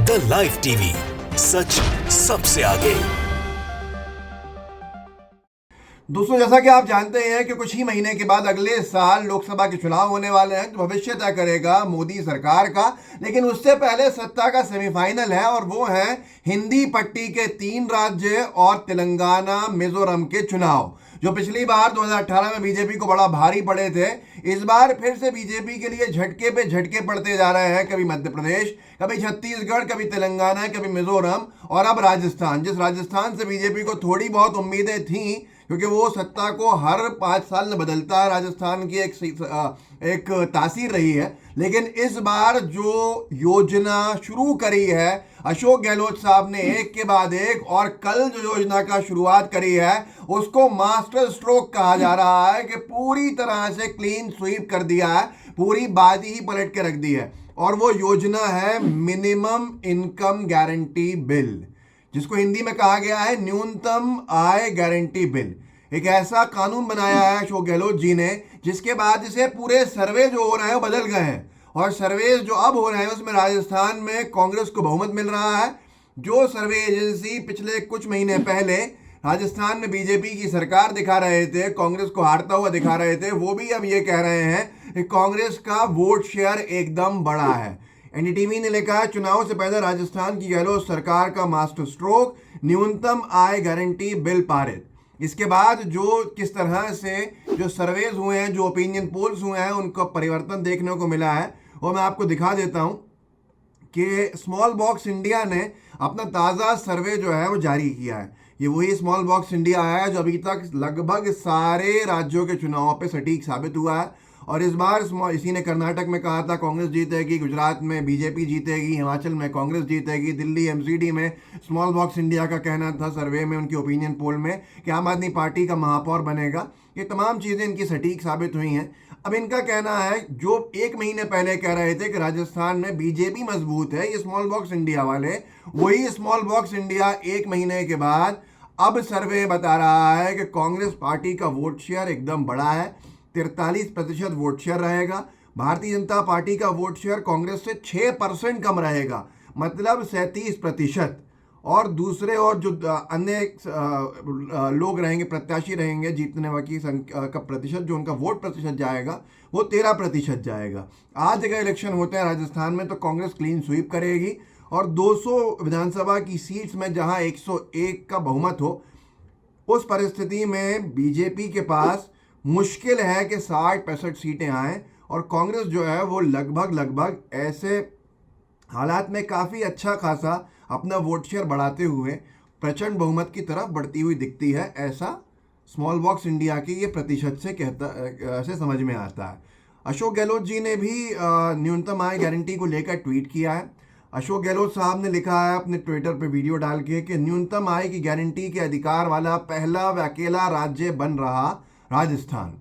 The live TV, सच सबसे आगे। दोस्तों, जैसा कि आप जानते हैं कि कुछ ही महीने के बाद अगले साल लोकसभा के चुनाव होने वाले हैं, तो भविष्य तय करेगा मोदी सरकार का। लेकिन उससे पहले सत्ता का सेमीफाइनल है और वो है हिंदी पट्टी के 3 राज्य और तेलंगाना मिजोरम के चुनाव, जो पिछली बार 2018 में बीजेपी को बड़ा भारी पड़े थे। इस बार फिर से बीजेपी के लिए झटके पे झटके पड़ते जा रहे हैं। कभी मध्य प्रदेश, कभी छत्तीसगढ़, कभी तेलंगाना, कभी मिजोरम और अब राजस्थान। जिस राजस्थान से बीजेपी को थोड़ी बहुत उम्मीदें थी, क्योंकि वो सत्ता को हर 5 साल में बदलता है, राजस्थान की एक तासीर रही है। लेकिन इस बार जो योजना शुरू करी है अशोक गहलोत साहब ने, एक के बाद एक, और कल जो योजना का शुरुआत करी है उसको मास्टर स्ट्रोक कहा जा रहा है कि पूरी तरह से क्लीन स्वीप कर दिया है, पूरी बाजी ही पलट के रख दी है। और वो योजना है मिनिमम इनकम गारंटी बिल, जिसको हिंदी में कहा गया है न्यूनतम आय गारंटी बिल। एक ऐसा कानून बनाया है अशोक गहलोत जी ने, जिसके बाद से पूरे सर्वे जो हो रहे हैं वो बदल गए हैं। और सर्वे जो अब हो रहे हैं उसमें राजस्थान में कांग्रेस को बहुमत मिल रहा है। जो सर्वे एजेंसी पिछले कुछ महीने पहले राजस्थान में बीजेपी की सरकार दिखा रहे थे, कांग्रेस को हारता हुआ दिखा रहे थे, वो भी अब ये कह रहे हैं कि कांग्रेस का वोट शेयर एकदम बड़ा है। एनडीटीवी ने लिखा है, चुनाव से पहले राजस्थान की गहलोत सरकार का मास्टर स्ट्रोक, न्यूनतम आय गारंटी बिल पारित। इसके बाद जो किस तरह से जो सर्वेज हुए हैं, जो ओपिनियन पोल्स हुए हैं, उनका परिवर्तन देखने को मिला है वो मैं आपको दिखा देता हूं कि स्मॉल बॉक्स इंडिया ने अपना ताज़ा सर्वे जो है वो जारी किया है। ये वही स्मॉल बॉक्स इंडिया है जो अभी तक लगभग सारे राज्यों के चुनावों पे सटीक साबित हुआ है। और इस बार इसी ने कर्नाटक में कहा था कांग्रेस जीतेगी, गुजरात में बीजेपी जीतेगी, हिमाचल में कांग्रेस जीतेगी, दिल्ली एमसीडी में स्मॉल बॉक्स इंडिया का कहना था सर्वे में, उनकी ओपिनियन पोल में, कि आम आदमी पार्टी का महापौर बनेगा। ये तमाम चीज़ें इनकी सटीक साबित हुई हैं। अब इनका कहना है, जो 1 महीने पहले कह रहे थे कि राजस्थान में बीजेपी मजबूत है, ये स्मॉल बॉक्स इंडिया वाले, वही स्मॉल बॉक्स इंडिया 1 महीने के बाद अब सर्वे बता रहा है कि कांग्रेस पार्टी का वोट शेयर एकदम बड़ा है, 43% वोट शेयर रहेगा। भारतीय जनता पार्टी का वोट शेयर कांग्रेस से 6% कम रहेगा, मतलब 37%। और दूसरे और जो अन्य लोग रहेंगे, प्रत्याशी रहेंगे, जीतने वाले की संख्या का प्रतिशत, जो उनका वोट प्रतिशत जाएगा वो 13% जाएगा। आज जगह इलेक्शन होते हैं राजस्थान में तो कांग्रेस क्लीन स्वीप करेगी और 200 विधानसभा की सीट्स में जहां 101 का बहुमत हो, उस परिस्थिति में बीजेपी के पास मुश्किल है कि 60-65 सीटें आएँ। और कांग्रेस जो है वो लगभग ऐसे हालात में काफ़ी अच्छा खासा अपना वोट शेयर बढ़ाते हुए प्रचंड बहुमत की तरफ बढ़ती हुई दिखती है। ऐसा स्मॉल बॉक्स इंडिया की ये प्रतिशत से समझ में आता है। अशोक गहलोत जी ने भी न्यूनतम आय गारंटी को लेकर ट्वीट किया है। अशोक गहलोत साहब ने लिखा है अपने ट्विटर पे वीडियो डाल के कि न्यूनतम आय की गारंटी के अधिकार वाला पहला व अकेला राज्य बन रहा राजस्थान।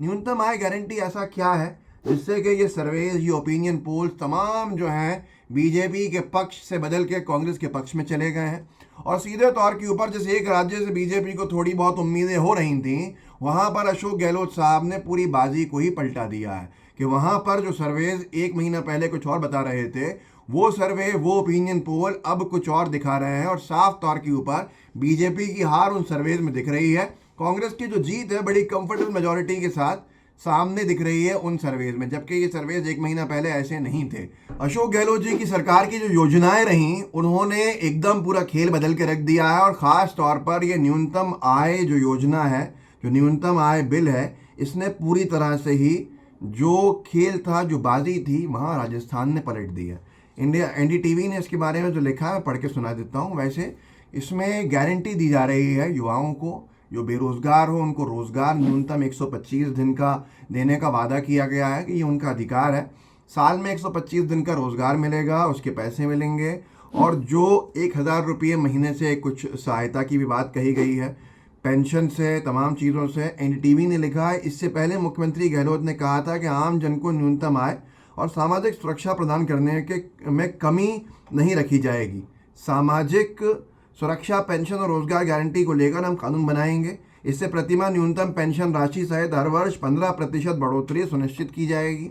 न्यूनतम आय गारंटी ऐसा क्या है जिससे कि ये सर्वेज, ये ओपिनियन पोल्स तमाम जो हैं बीजेपी के पक्ष से बदल के कांग्रेस के पक्ष में चले गए हैं। और सीधे तौर के ऊपर जिस एक राज्य से बीजेपी को थोड़ी बहुत उम्मीदें हो रही थीं, वहाँ पर अशोक गहलोत साहब ने पूरी बाजी को ही पलटा दिया है कि वहाँ पर जो सर्वेज 1 महीना पहले कुछ और बता रहे थे, वो सर्वे, वो ओपिनियन पोल अब कुछ और दिखा रहे हैं। और साफ तौर के ऊपर बीजेपी की हार उन सर्वेज में दिख रही है। कांग्रेस की जो जीत है बड़ी कंफर्टेबल मेजॉरिटी के साथ सामने दिख रही है उन सर्वेज में, जबकि ये सर्वेज 1 महीना पहले ऐसे नहीं थे। अशोक गहलोत जी की सरकार की जो योजनाएं रहीं, उन्होंने एकदम पूरा खेल बदल के रख दिया है। और ख़ास तौर पर ये न्यूनतम आय जो योजना है, जो न्यूनतम आय बिल है, इसने पूरी तरह से ही जो खेल था, जो बाजी थी, वहाँ राजस्थान ने पलट दी है। एनडीटीवी ने इसके बारे में जो लिखा है पढ़ के सुना देता हूँ। वैसे इसमें गारंटी दी जा रही है युवाओं को, जो बेरोजगार हो उनको रोजगार न्यूनतम 125 दिन का देने का वादा किया गया है कि ये उनका अधिकार है। साल में 125 दिन का रोजगार मिलेगा, उसके पैसे मिलेंगे। और जो 1000 रुपये महीने से कुछ सहायता की भी बात कही गई है, पेंशन से, तमाम चीज़ों से। एनडीटीवी ने लिखा है, इससे पहले मुख्यमंत्री गहलोत ने कहा था कि आम जन को न्यूनतम आय और सामाजिक सुरक्षा प्रदान करने के में कमी नहीं रखी जाएगी। सामाजिक सुरक्षा, पेंशन और रोजगार गारंटी को लेकर हम कानून बनाएंगे। इससे प्रतिमाह न्यूनतम पेंशन राशि सहित हर वर्ष 15% बढ़ोतरी सुनिश्चित की जाएगी।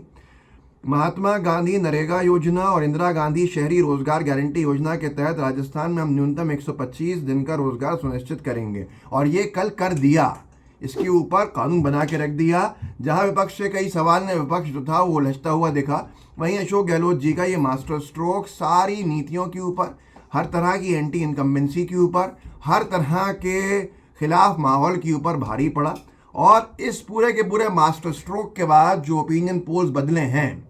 महात्मा गांधी नरेगा योजना और इंदिरा गांधी शहरी रोजगार गारंटी योजना के तहत राजस्थान में हम न्यूनतम 125 दिन का रोजगार सुनिश्चित करेंगे, और ये कल कर दिया। इसके ऊपर कानून बना के रख दिया। जहां विपक्ष से कई सवाल ने विपक्ष जो था वो उलझता हुआ दिखा, वहीं अशोक गहलोत जी का ये मास्टर स्ट्रोक सारी नीतियों के ऊपर, हर तरह की एंटी इनकम्बेंसी के ऊपर, हर तरह के खिलाफ माहौल के ऊपर भारी पड़ा। और इस पूरे के पूरे मास्टर स्ट्रोक के बाद जो ओपिनियन पोल्स बदले हैं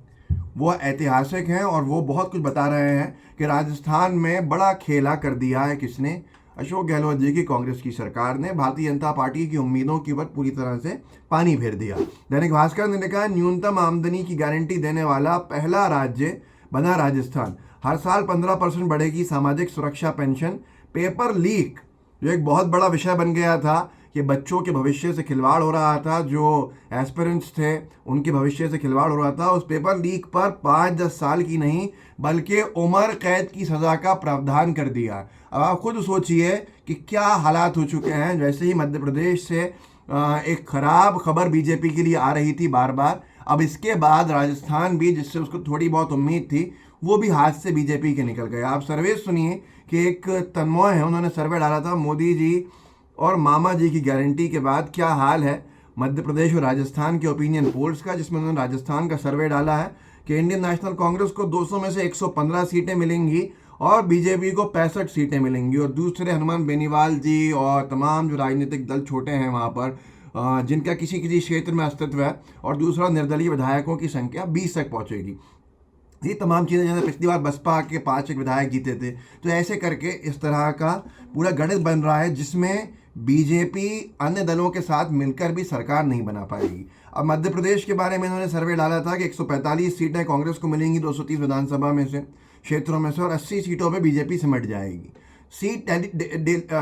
वो ऐतिहासिक हैं, और वो बहुत कुछ बता रहे हैं कि राजस्थान में बड़ा खेला कर दिया है किसने, अशोक गहलोत जी की कांग्रेस की सरकार ने भारतीय जनता पार्टी की उम्मीदों के ऊपर पूरी तरह से पानी फेर दिया। दैनिक भास्कर ने लिखा है, न्यूनतम आमदनी की गारंटी देने वाला पहला राज्य बना राजस्थान, हर साल 15% बढ़ेगी सामाजिक सुरक्षा पेंशन। पेपर लीक जो एक बहुत बड़ा विषय बन गया था कि बच्चों के भविष्य से खिलवाड़ हो रहा था, जो एस्पिरेंट्स थे उनके भविष्य से खिलवाड़ हो रहा था, उस पेपर लीक पर 5-10 साल की नहीं बल्कि उम्र कैद की सज़ा का प्रावधान कर दिया। अब आप खुद सोचिए कि क्या हालात हो चुके हैं। जैसे ही मध्य प्रदेश से एक खराब खबर बीजेपी के लिए आ रही थी बार बार, अब इसके बाद राजस्थान भी, जिससे उसको थोड़ी बहुत उम्मीद थी, वो भी हाथ से बीजेपी के निकल गए। आप सर्वे सुनिए कि एक तन्मय है, उन्होंने सर्वे डाला था मोदी जी और मामा जी की गारंटी के बाद क्या हाल है मध्य प्रदेश और राजस्थान के ओपिनियन पोल्स का, जिसमें उन्होंने राजस्थान का सर्वे डाला है कि इंडियन नेशनल कांग्रेस को 200 में से 115 सीटें मिलेंगी और बीजेपी को 65 सीटें मिलेंगी, और दूसरे हनुमान बेनीवाल जी और तमाम जो राजनीतिक दल छोटे हैं वहाँ पर जिनका किसी किसी क्षेत्र में अस्तित्व है, और दूसरा निर्दलीय विधायकों की संख्या 20 तक पहुँचेगी। ये तमाम चीज़ें, जैसे पिछली बार बसपा के 5 विधायक जीते थे, तो ऐसे करके इस तरह का पूरा गणित बन रहा है जिसमें बीजेपी अन्य दलों के साथ मिलकर भी सरकार नहीं बना पाएगी। अब मध्य प्रदेश के बारे में इन्होंने सर्वे डाला था कि 145 सीटें कांग्रेस को मिलेंगी 230 विधानसभा में से क्षेत्रों में से, और 80 सीटों पे बीजेपी सिमट जाएगी।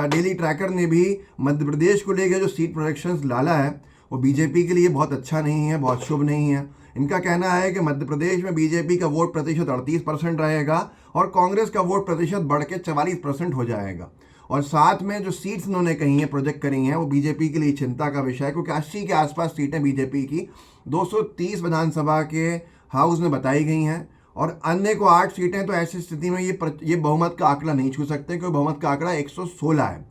डेली ट्रैकर ने भी मध्य प्रदेश को लेकर जो सीट प्रोजेक्शंस डाला है वो बीजेपी के लिए बहुत अच्छा नहीं है, बहुत शुभ नहीं है। इनका कहना है कि मध्य प्रदेश में बीजेपी का वोट प्रतिशत 38% रहेगा और कांग्रेस का वोट प्रतिशत बढ़ के 44% हो जाएगा। और साथ में जो सीट्स उन्होंने कही हैं, प्रोजेक्ट करी हैं, वो बीजेपी के लिए चिंता का विषय है, क्योंकि 80 के आसपास सीटें बीजेपी की 230 विधानसभा के हाउस में बताई गई हैं, और अन्य को 8 सीटें। तो ऐसी स्थिति में ये बहुमत का आंकड़ा नहीं छू सकते, क्योंकि बहुमत का आंकड़ा 116 है,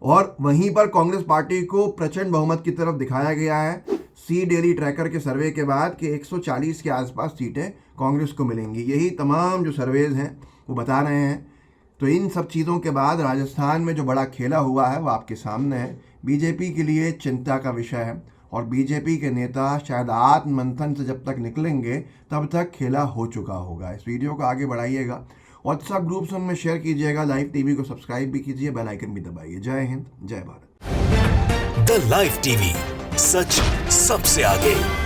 और वहीं पर कांग्रेस पार्टी को प्रचंड बहुमत की तरफ दिखाया गया है सी डेली ट्रैकर के सर्वे के बाद कि 140 के आसपास सीटें कांग्रेस को मिलेंगी। यही तमाम जो सर्वेज हैं वो बता रहे हैं। तो इन सब चीज़ों के बाद राजस्थान में जो बड़ा खेला हुआ है वो आपके सामने है। बीजेपी के लिए चिंता का विषय है, और बीजेपी के नेता शायद आत्म मंथन से जब तक निकलेंगे तब तक खेला हो चुका होगा। इस वीडियो को आगे बढ़ाइएगा, व्हाट्सएप ग्रुप्स उनमें शेयर कीजिएगा, लाइव टीवी को सब्सक्राइब भी कीजिए, बेल आइकन भी दबाइए। जय हिंद, जय भारत। द लाइव टीवी, सच सबसे आगे।